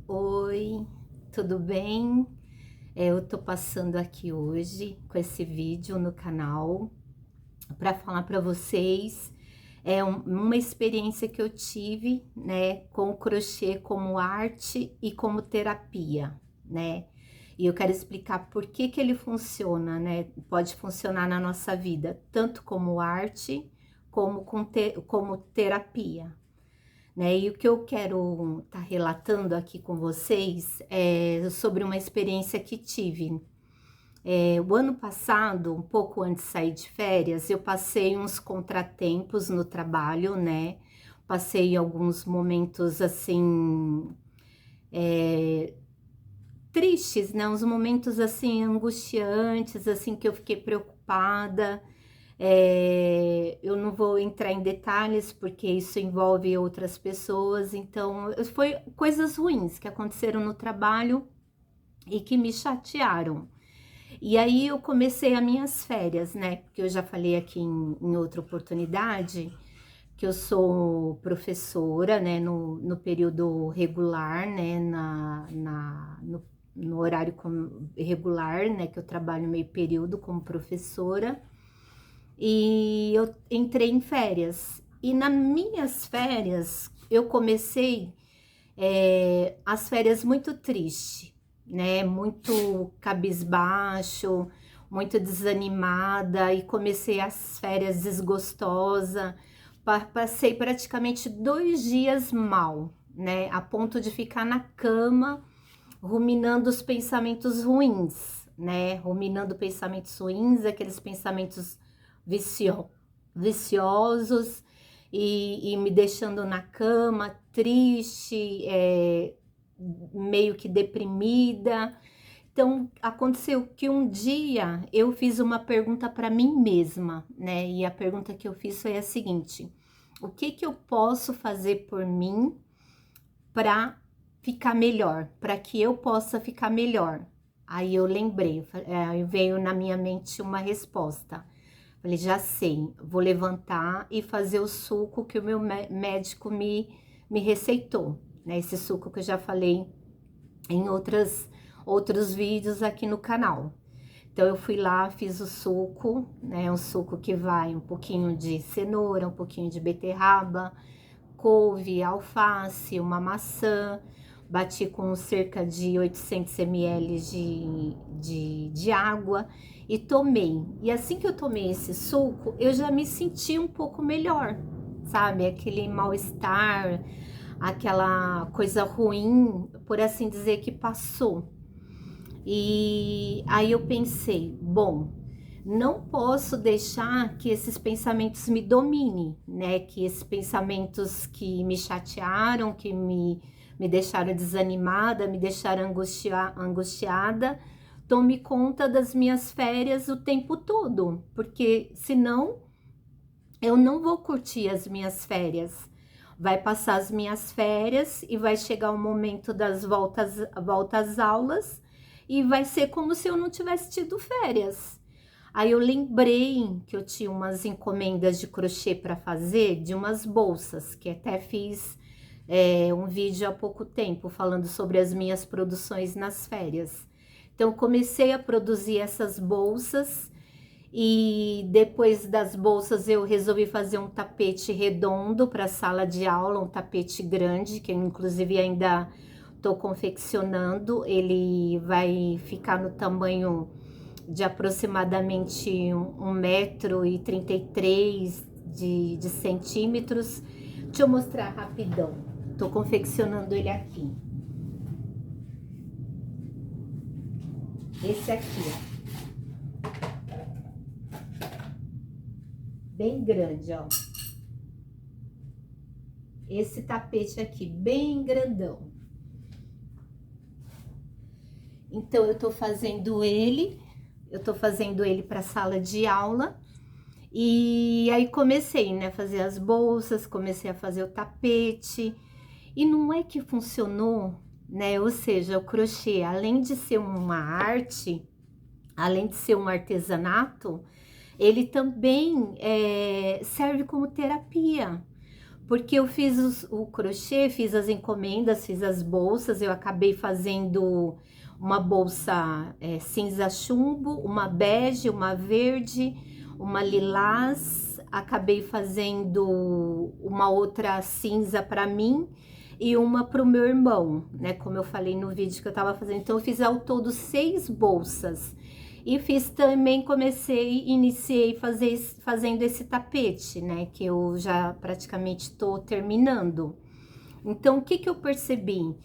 Oi, tudo bem? Eu tô passando aqui hoje com esse vídeo no canal para falar para vocês uma experiência que eu tive, né, com o crochê como arte e como terapia, né? E eu quero explicar por que que ele funciona, né? Pode funcionar na nossa vida, tanto como arte como como terapia, né? E o que eu quero estar relatando aqui com vocês é sobre uma experiência que tive. O ano passado, um pouco antes de sair de férias, eu passei uns contratempos no trabalho, né? Passei alguns momentos assim, tristes, né? Uns momentos assim angustiantes, assim que eu fiquei preocupada. Eu não vou entrar em detalhes porque isso envolve outras pessoas, então foi coisas ruins que aconteceram no trabalho e que me chatearam. E aí eu comecei as minhas férias, né? Porque eu já falei aqui em outra oportunidade que eu sou professora, né? No período regular, né? No horário regular, né? Que eu trabalho meio período como professora. E eu entrei em férias. E nas minhas férias, eu comecei as férias muito triste, né? Muito cabisbaixo, muito desanimada. E comecei as férias desgostosa. Passei praticamente 2 dias mal, né? A ponto de ficar na cama ruminando os pensamentos ruins, né? Ruminando pensamentos ruins, aqueles pensamentos vicio, viciosos e me deixando na cama, triste, meio que deprimida. Então, aconteceu que um dia eu fiz uma pergunta para mim mesma, né? E a pergunta que eu fiz foi a seguinte: o que que eu posso fazer por mim para ficar melhor, para que eu possa ficar melhor? Aí eu lembrei, veio na minha mente uma resposta. Falei, já sei, vou levantar e fazer o suco que o meu médico me receitou, né? Esse suco que eu já falei em outros vídeos aqui no canal. Então eu fui lá, fiz o suco, né? Um suco que vai um pouquinho de cenoura, um pouquinho de beterraba, couve, alface, uma maçã, bati com cerca de 800 ml de água e tomei. E assim que eu tomei esse suco, eu já me senti um pouco melhor, sabe? Aquele mal-estar, aquela coisa ruim, por assim dizer, que passou. E aí eu pensei, bom, não posso deixar que esses pensamentos me dominem, né? Que esses pensamentos que me chatearam, me deixaram desanimada, me deixaram angustiada, tome conta das minhas férias o tempo todo, porque senão eu não vou curtir as minhas férias. Vai passar as minhas férias e vai chegar o momento das volta às aulas e vai ser como se eu não tivesse tido férias. Aí eu lembrei que eu tinha umas encomendas de crochê para fazer, de umas bolsas, que até fiz um vídeo há pouco tempo falando sobre as minhas produções nas férias. Então, eu comecei a produzir essas bolsas e depois das bolsas eu resolvi fazer um tapete redondo para a sala de aula, um tapete grande, que eu inclusive ainda estou confeccionando. Ele vai ficar no tamanho de aproximadamente 1,33 m de centímetros. Deixa eu mostrar rapidão. Tô confeccionando ele aqui. Esse aqui, ó. Bem grande, ó. Esse tapete aqui, bem grandão. Então, eu tô fazendo ele para sala de aula. E aí comecei, né, a fazer as bolsas, comecei a fazer o tapete. E não é que funcionou, né? Ou seja, o crochê, além de ser uma arte, além de ser um artesanato, ele também serve como terapia. porque eu fiz o crochê, fiz as encomendas, fiz as bolsas, eu acabei fazendo uma bolsa cinza chumbo, uma bege, uma verde, uma lilás, acabei fazendo uma outra cinza para mim e uma para o meu irmão, né? Como eu falei no vídeo que eu tava fazendo. Então, eu fiz ao todo 6 bolsas. E fiz também, iniciei fazendo esse tapete, né? Que eu já praticamente tô terminando. Então, o que que eu percebi?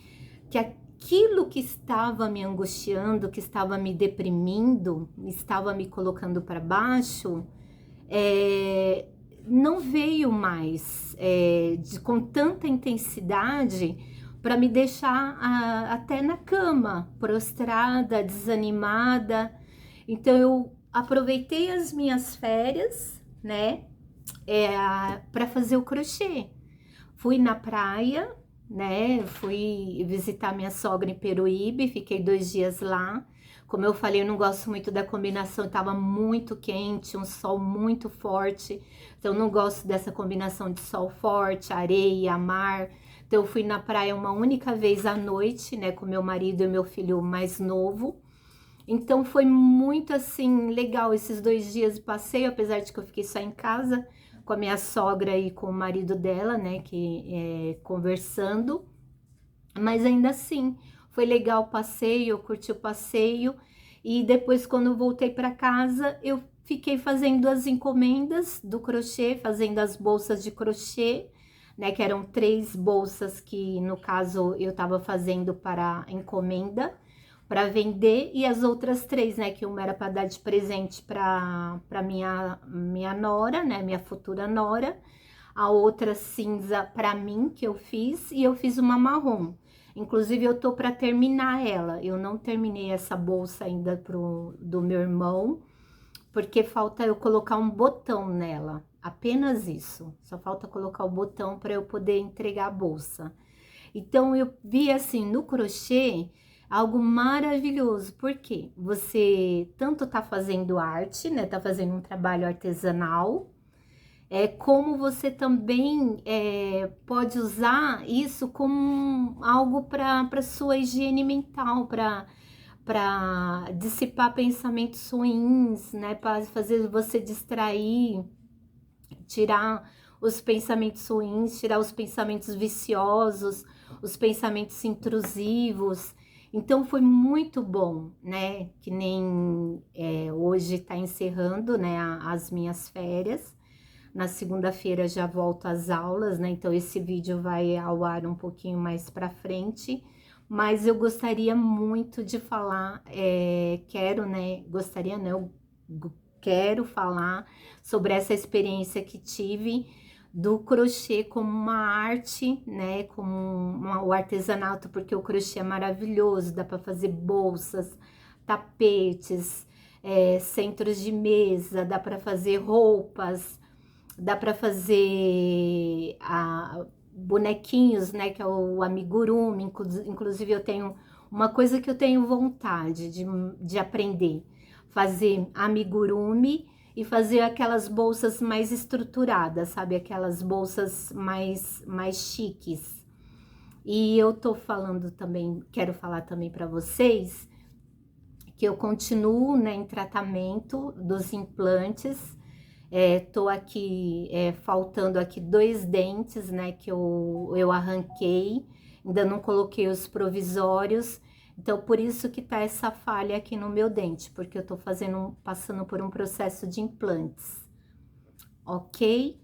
Que aquilo que estava me angustiando, que estava me deprimindo, estava me colocando para baixo, não veio mais com tanta intensidade para me deixar até na cama, prostrada, desanimada. Então, eu aproveitei as minhas férias, né, para fazer o crochê. Fui na praia, né, fui visitar minha sogra em Peruíbe, fiquei 2 dias lá. Como eu falei, eu não gosto muito da combinação, estava muito quente, um sol muito forte. Então, eu não gosto dessa combinação de sol forte, areia, mar. Então, eu fui na praia uma única vez à noite, né, com meu marido e meu filho mais novo. Então, foi muito, assim, legal esses 2 dias de passeio, apesar de que eu fiquei só em casa com a minha sogra e com o marido dela, né, conversando. Mas ainda assim, foi legal o passeio, eu curti o passeio. E depois, quando eu voltei para casa, eu fiquei fazendo as encomendas do crochê, fazendo as bolsas de crochê, né, que eram 3 bolsas que, no caso, eu estava fazendo para encomenda, para vender, e as outras 3, né, que uma era para dar de presente para minha nora, né, minha futura nora, a outra cinza para mim que eu fiz, e eu fiz uma marrom. Inclusive, eu tô para terminar ela. Eu não terminei essa bolsa ainda do meu irmão, porque falta eu colocar um botão nela. Apenas isso. Só falta colocar o botão para eu poder entregar a bolsa. Então, eu vi assim no crochê algo maravilhoso, porque você tanto tá fazendo arte, né? Tá fazendo um trabalho artesanal, como você também pode usar isso como algo para sua higiene mental, para dissipar pensamentos ruins, né? Para fazer você distrair, tirar os pensamentos ruins, tirar os pensamentos viciosos, os pensamentos intrusivos. Então, foi muito bom, né? Que nem hoje está encerrando, né, as minhas férias. Na segunda-feira já volto às aulas, né? Então, esse vídeo vai ao ar um pouquinho mais para frente. Mas eu gostaria muito de falar, eu quero falar sobre essa experiência que tive do crochê como uma arte, né? Como o artesanato, porque o crochê é maravilhoso, dá para fazer bolsas, tapetes, centros de mesa, dá para fazer roupas, dá para fazer bonequinhos, né, que é o amigurumi. Inclusive, eu tenho uma coisa que eu tenho vontade de aprender, fazer amigurumi e fazer aquelas bolsas mais estruturadas, sabe, aquelas bolsas mais chiques. E eu tô falando também, quero falar também para vocês que eu continuo, né, em tratamento dos implantes. Tô aqui, faltando aqui 2 dentes, né, que eu arranquei, ainda não coloquei os provisórios, então por isso que tá essa falha aqui no meu dente, porque eu tô passando por um processo de implantes, ok?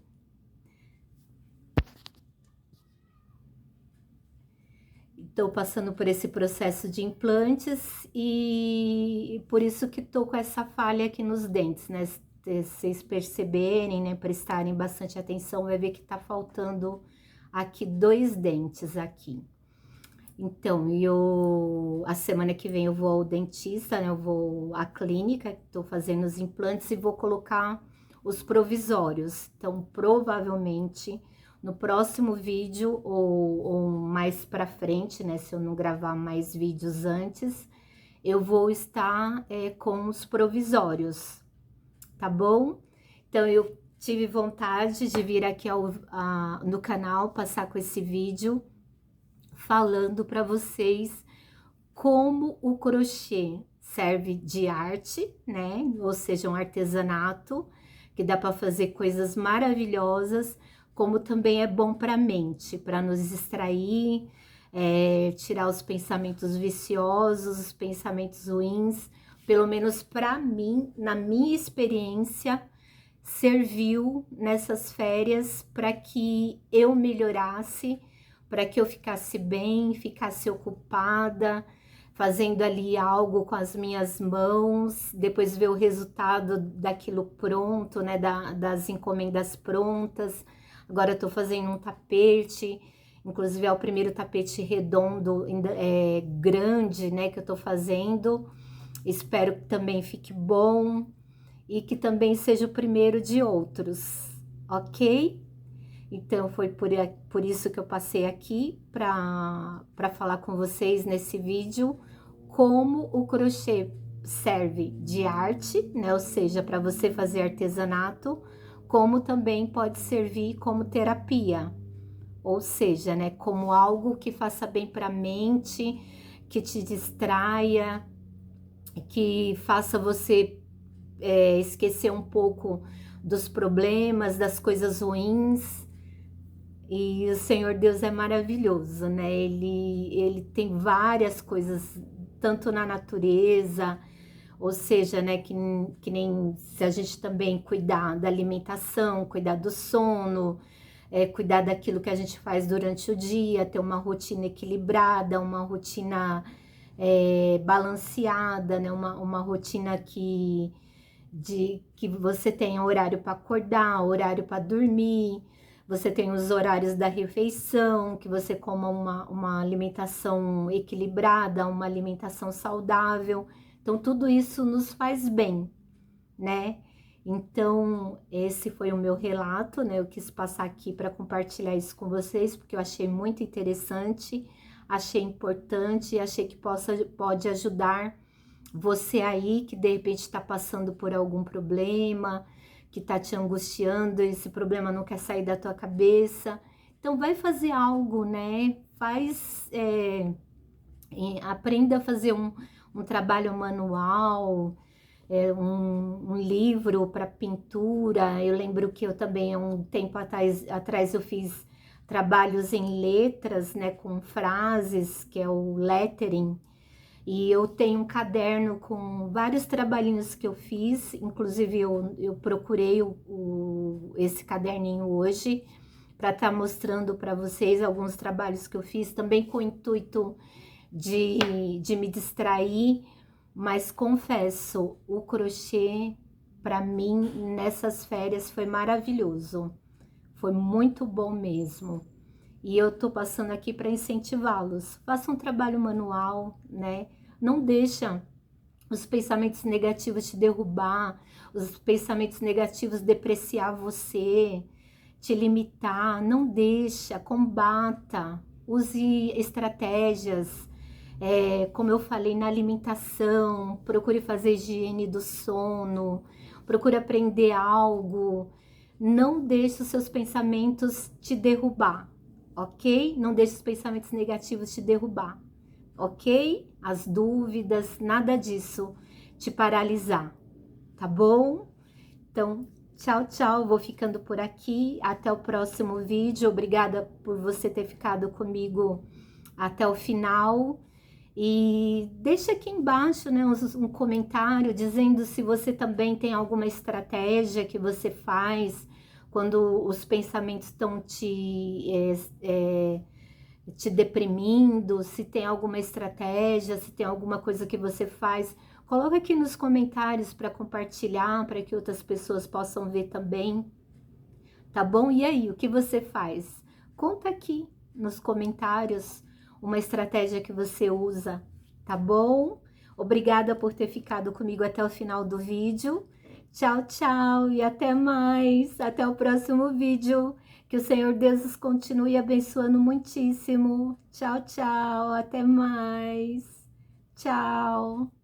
Estou passando por esse processo de implantes e por isso que tô com essa falha aqui nos dentes, né? Se vocês perceberem, né, prestarem bastante atenção, vai ver que tá faltando aqui 2 dentes aqui. Então, a semana que vem eu vou ao dentista, né? Eu vou à clínica, tô fazendo os implantes e vou colocar os provisórios. Então, provavelmente no próximo vídeo ou mais pra frente, né? Se eu não gravar mais vídeos antes, eu vou estar com os provisórios, tá bom? Então, eu tive vontade de vir aqui no canal passar com esse vídeo falando para vocês como o crochê serve de arte, né? Ou seja, um artesanato que dá para fazer coisas maravilhosas, como também é bom para a mente, para nos distrair, tirar os pensamentos viciosos, os pensamentos ruins. Pelo menos para mim, na minha experiência, serviu nessas férias para que eu melhorasse, para que eu ficasse bem, ficasse ocupada, fazendo ali algo com as minhas mãos, depois ver o resultado daquilo pronto, né, das encomendas prontas. Agora eu tô fazendo um tapete, inclusive é o primeiro tapete redondo, grande, né, que eu tô fazendo. Espero que também fique bom e que também seja o primeiro de outros, ok? Então, foi por isso que eu passei aqui para falar com vocês nesse vídeo como o crochê serve de arte, né? Ou seja, para você fazer artesanato, como também pode servir como terapia, ou seja, né? Como algo que faça bem para a mente, que te distraia, que faça você esquecer um pouco dos problemas, das coisas ruins. E o Senhor Deus é maravilhoso, né? Ele tem várias coisas, tanto na natureza, ou seja, né, que nem se a gente também cuidar da alimentação, cuidar do sono, cuidar daquilo que a gente faz durante o dia, ter uma rotina equilibrada, uma rotina balanceada, né? Uma rotina que você tenha horário para acordar, horário para dormir, você tem os horários da refeição, que você coma uma alimentação equilibrada, uma alimentação saudável. Então, tudo isso nos faz bem, né? Então, esse foi o meu relato, né? Eu quis passar aqui para compartilhar isso com vocês, porque eu achei muito interessante, achei importante, achei que pode ajudar você aí que de repente está passando por algum problema, que está te angustiando, esse problema não quer sair da tua cabeça. Então, vai fazer algo, né? Aprenda a fazer um trabalho manual, um livro para pintura. Eu lembro que eu também, há um tempo atrás eu fiz trabalhos em letras, né? Com frases, que é o lettering. E eu tenho um caderno com vários trabalhinhos que eu fiz, inclusive eu procurei esse caderninho hoje para estar mostrando para vocês alguns trabalhos que eu fiz, também com o intuito de me distrair, mas confesso, o crochê para mim nessas férias foi maravilhoso, foi muito bom mesmo. E eu tô passando aqui para incentivá-los. Faça um trabalho manual, né? Não deixa os pensamentos negativos te derrubar, os pensamentos negativos depreciar você, te limitar. Não deixa, combata. Use estratégias, como eu falei, na alimentação. Procure fazer higiene do sono. Procure aprender algo. Não deixe os seus pensamentos te derrubar. Ok? Não deixe os pensamentos negativos te derrubar, ok? As dúvidas, nada disso te paralisar, tá bom? Então, tchau, tchau, vou ficando por aqui, até o próximo vídeo, obrigada por você ter ficado comigo até o final. E deixa aqui embaixo, né, um comentário dizendo se você também tem alguma estratégia que você faz quando os pensamentos estão te deprimindo, se tem alguma estratégia, se tem alguma coisa que você faz. Coloca aqui nos comentários para compartilhar, para que outras pessoas possam ver também, tá bom? E aí, o que você faz? Conta aqui nos comentários uma estratégia que você usa, tá bom? Obrigada por ter ficado comigo até o final do vídeo. Tchau, tchau e até mais. Até o próximo vídeo. Que o Senhor Deus os continue abençoando muitíssimo. Tchau, tchau. Até mais. Tchau.